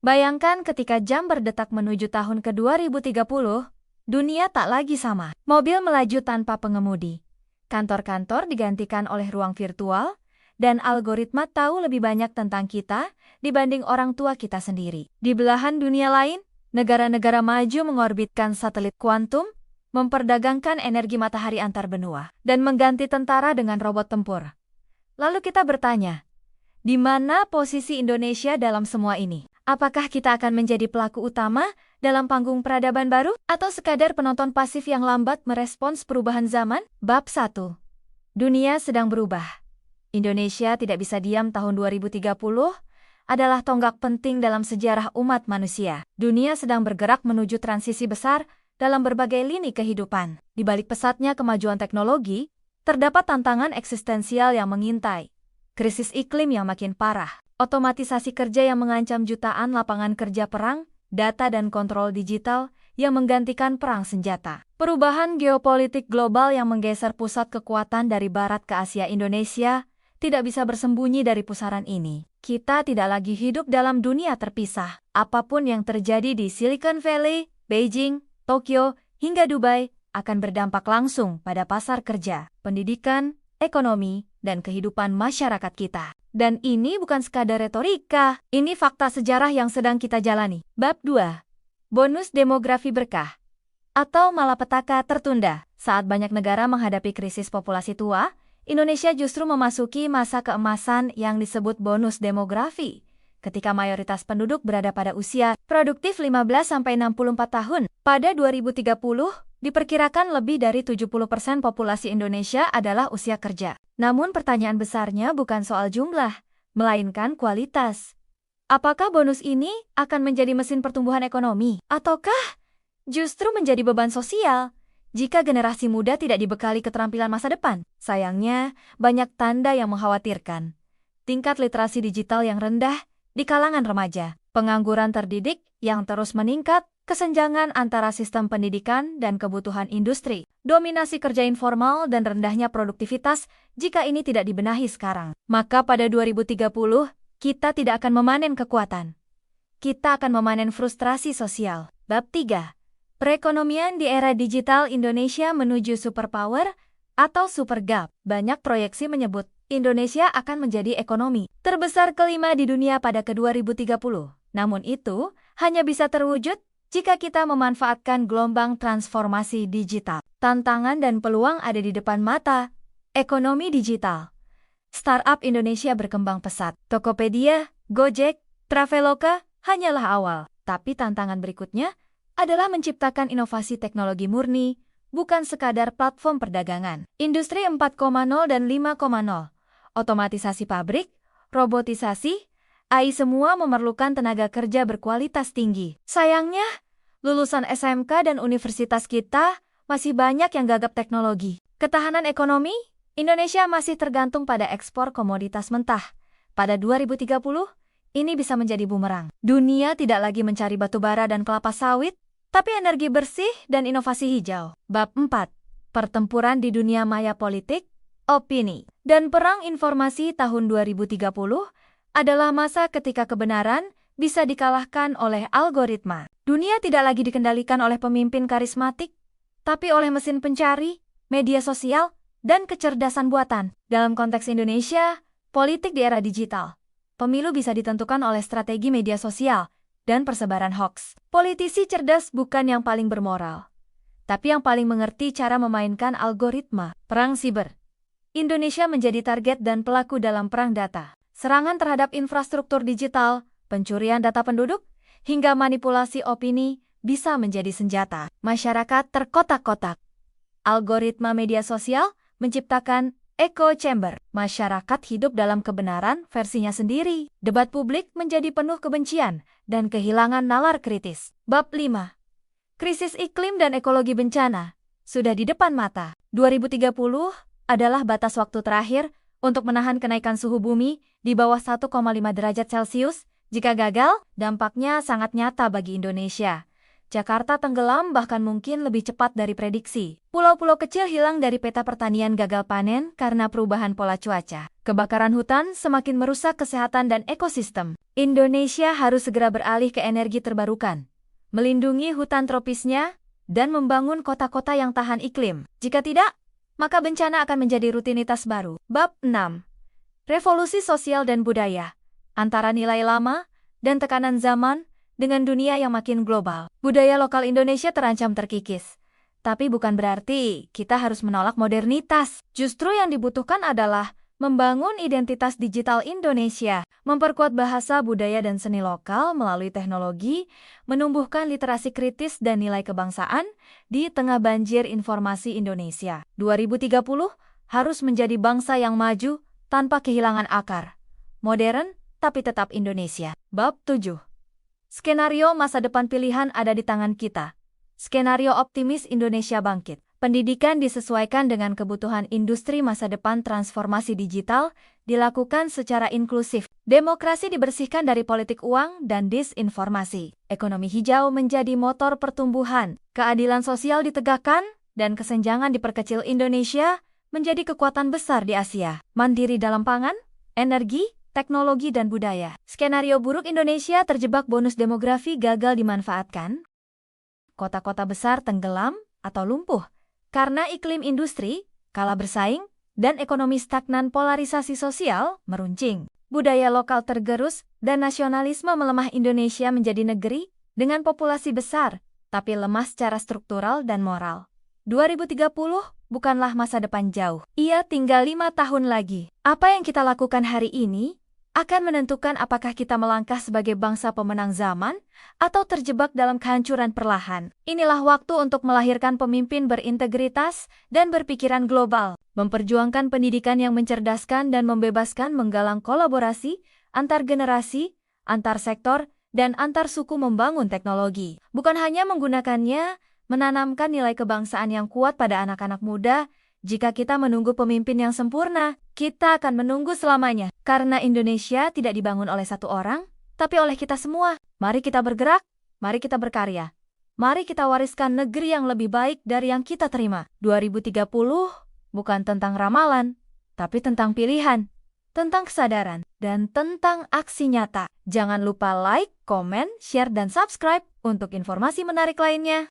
Bayangkan ketika jam berdetak menuju tahun ke 2030, dunia tak lagi sama. Mobil melaju tanpa pengemudi. Kantor-kantor digantikan oleh ruang virtual, dan algoritma tahu lebih banyak tentang kita dibanding orang tua kita sendiri. Di belahan dunia lain, negara-negara maju mengorbitkan satelit kuantum, memperdagangkan energi matahari antar benua, dan mengganti tentara dengan robot tempur. Lalu kita bertanya, di mana posisi Indonesia dalam semua ini? Apakah kita akan menjadi pelaku utama dalam panggung peradaban baru? Atau sekadar penonton pasif yang lambat merespons perubahan zaman? Bab 1. Dunia sedang berubah. Indonesia tidak bisa diam. Tahun 2030 adalah tonggak penting dalam sejarah umat manusia. Dunia sedang bergerak menuju transisi besar dalam berbagai lini kehidupan. Di balik pesatnya kemajuan teknologi, terdapat tantangan eksistensial yang mengintai. Krisis iklim yang makin parah, otomatisasi kerja yang mengancam jutaan lapangan kerja, perang, data dan kontrol digital yang menggantikan perang senjata. Perubahan geopolitik global yang menggeser pusat kekuatan dari barat ke Asia. Indonesia tidak bisa bersembunyi dari pusaran ini. Kita tidak lagi hidup dalam dunia terpisah. Apapun yang terjadi di Silicon Valley, Beijing, Tokyo, hingga Dubai akan berdampak langsung pada pasar kerja, pendidikan, ekonomi, dan kehidupan masyarakat kita. Dan ini bukan sekadar retorika, ini fakta sejarah yang sedang kita jalani. Bab 2. Bonus demografi berkah atau malapetaka tertunda. Saat banyak negara menghadapi krisis populasi tua, Indonesia justru memasuki masa keemasan yang disebut bonus demografi. Ketika mayoritas penduduk berada pada usia produktif 15-64 tahun, pada 2030, diperkirakan lebih dari 70% populasi Indonesia adalah usia kerja. Namun pertanyaan besarnya bukan soal jumlah, melainkan kualitas. Apakah bonus ini akan menjadi mesin pertumbuhan ekonomi? Ataukah justru menjadi beban sosial jika generasi muda tidak dibekali keterampilan masa depan? Sayangnya, banyak tanda yang mengkhawatirkan. Tingkat literasi digital yang rendah di kalangan remaja, pengangguran terdidik yang terus meningkat, kesenjangan antara sistem pendidikan dan kebutuhan industri, dominasi kerja informal dan rendahnya produktivitas jika ini tidak dibenahi sekarang. Maka pada 2030, kita tidak akan memanen kekuatan. Kita akan memanen frustrasi sosial. Bab 3. Perekonomian di era digital. Indonesia menuju superpower atau super gap. Banyak proyeksi menyebut Indonesia akan menjadi ekonomi terbesar kelima di dunia pada ke 2030. Namun itu hanya bisa terwujud jika kita memanfaatkan gelombang transformasi digital. Tantangan dan peluang ada di depan mata. Ekonomi digital. Startup Indonesia berkembang pesat. Tokopedia, Gojek, Traveloka hanyalah awal. Tapi tantangan berikutnya adalah menciptakan inovasi teknologi murni, bukan sekadar platform perdagangan. Industri 4.0 dan 5.0. Otomatisasi pabrik, robotisasi, AI semua memerlukan tenaga kerja berkualitas tinggi. Sayangnya, lulusan SMK dan universitas kita masih banyak yang gagap teknologi. Ketahanan ekonomi, Indonesia masih tergantung pada ekspor komoditas mentah. Pada 2030, ini bisa menjadi bumerang. Dunia tidak lagi mencari batu bara dan kelapa sawit, tapi energi bersih dan inovasi hijau. Bab 4. Pertempuran di dunia maya, politik, opini, dan perang informasi. Tahun 2030 adalah masa ketika kebenaran bisa dikalahkan oleh algoritma. Dunia tidak lagi dikendalikan oleh pemimpin karismatik, tapi oleh mesin pencari, media sosial, dan kecerdasan buatan. Dalam konteks Indonesia, politik di era digital, pemilu bisa ditentukan oleh strategi media sosial dan persebaran hoaks. Politisi cerdas bukan yang paling bermoral, tapi yang paling mengerti cara memainkan algoritma. Perang siber. Indonesia menjadi target dan pelaku dalam perang data. Serangan terhadap infrastruktur digital, pencurian data penduduk, hingga manipulasi opini bisa menjadi senjata. Masyarakat terkotak-kotak. Algoritma media sosial menciptakan echo chamber. Masyarakat hidup dalam kebenaran versinya sendiri. Debat publik menjadi penuh kebencian dan kehilangan nalar kritis. Bab 5. Krisis iklim dan ekologi bencana sudah di depan mata. 2030 adalah batas waktu terakhir untuk menahan kenaikan suhu bumi di bawah 1,5 derajat Celcius. Jika gagal, dampaknya sangat nyata bagi Indonesia. Jakarta tenggelam bahkan mungkin lebih cepat dari prediksi. Pulau-pulau kecil hilang dari peta pertanian gagal panen karena perubahan pola cuaca. Kebakaran hutan semakin merusak kesehatan dan ekosistem. Indonesia harus segera beralih ke energi terbarukan, melindungi hutan tropisnya, dan membangun kota-kota yang tahan iklim. Jika tidak, maka bencana akan menjadi rutinitas baru. Bab 6. Revolusi sosial dan budaya. Antara nilai lama dan tekanan zaman dengan dunia yang makin global. Budaya lokal Indonesia terancam terkikis. Tapi bukan berarti kita harus menolak modernitas. Justru yang dibutuhkan adalah membangun identitas digital Indonesia, memperkuat bahasa, budaya, dan seni lokal melalui teknologi, menumbuhkan literasi kritis dan nilai kebangsaan di tengah banjir informasi Indonesia. 2030 harus menjadi bangsa yang maju tanpa kehilangan akar. Modern, tapi tetap Indonesia. Bab 7. Skenario masa depan pilihan ada di tangan kita. Skenario optimis Indonesia bangkit. Pendidikan disesuaikan dengan kebutuhan industri masa depan. Transformasi digital dilakukan secara inklusif. Demokrasi dibersihkan dari politik uang dan disinformasi. Ekonomi hijau menjadi motor pertumbuhan. Keadilan sosial ditegakkan dan kesenjangan diperkecil. Indonesia menjadi kekuatan besar di Asia. Mandiri dalam pangan, energi, teknologi, dan budaya. Skenario buruk Indonesia terjebak bonus demografi gagal dimanfaatkan. Kota-kota besar tenggelam atau lumpuh karena iklim industri kalah bersaing dan ekonomi stagnan. Polarisasi sosial meruncing. Budaya lokal tergerus dan nasionalisme melemah. Indonesia menjadi negeri dengan populasi besar tapi lemah secara struktural dan moral. 2030 bukanlah masa depan jauh. Ia tinggal 5 tahun lagi. Apa yang kita lakukan hari ini akan menentukan apakah kita melangkah sebagai bangsa pemenang zaman atau terjebak dalam kehancuran perlahan. Inilah waktu untuk melahirkan pemimpin berintegritas dan berpikiran global, memperjuangkan pendidikan yang mencerdaskan dan membebaskan, menggalang kolaborasi antar generasi, antar sektor, dan antar suku, membangun teknologi. Bukan hanya menggunakannya, menanamkan nilai kebangsaan yang kuat pada anak-anak muda. Jika kita menunggu pemimpin yang sempurna, kita akan menunggu selamanya. Karena Indonesia tidak dibangun oleh satu orang, tapi oleh kita semua. Mari kita bergerak, mari kita berkarya. Mari kita wariskan negeri yang lebih baik dari yang kita terima. 2030 bukan tentang ramalan, tapi tentang pilihan, tentang kesadaran, dan tentang aksi nyata. Jangan lupa like, komen, share, dan subscribe untuk informasi menarik lainnya.